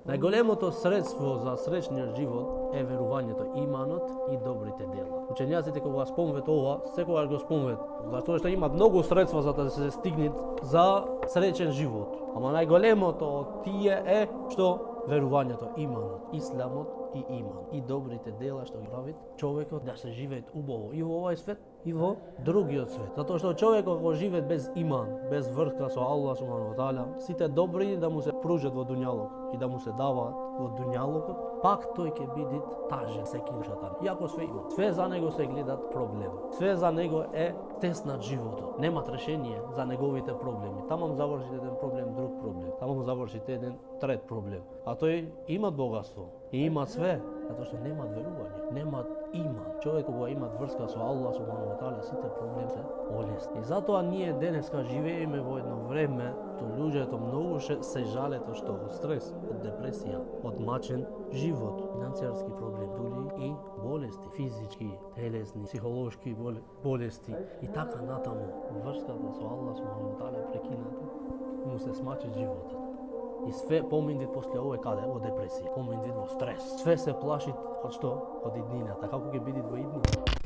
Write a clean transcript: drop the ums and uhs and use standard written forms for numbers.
Најголемото средство за среќниот живот е верувањето, иманот и добрите дела. Учењаците кога спомнуваат ова, секогаш го спомнуваат, затоа што има многу средства за да се стигне за среќен живот. Ама најголемото од тие е што верувањето, иманот, исламот и иман и добрите дела што ги прават човекот да се живее убаво и во овој свет и во другиот свет. Затоа што човекот кога живее без иман, без врска со Аллах субхану ва таала, сите добри да му се пружат во дуњалог и да му се даваат во дуњалогот, пак тој ќе биде тажен секој шатан. Иако све има, све за него се гледат проблем. Све за него е теснат животот. Немат решение за неговите проблеми. Тамам завршите еден проблем, друг проблем. Тамам завршите еден трет проблем. А тој имат богатство и имат све, затоа што немат верување, немат иман. Човек кога имат врска со Аллах субхану ва таала, сите проблеми се олесни. И затоа ние денеска живееме во едно време што луѓето многу се жалето што од стрес, од депресија, од мачен живот, финансијарски проблем, дури и болести, физички, телесни, психолошки болести и така натаму. Врската со Аллах субхану ва таала прекината, му се смачи животот. И све поминвид после ова каде? Во депресија, поминвид во стрес. Све се плаши од што? Од иднината. Како ќе биде во иднината?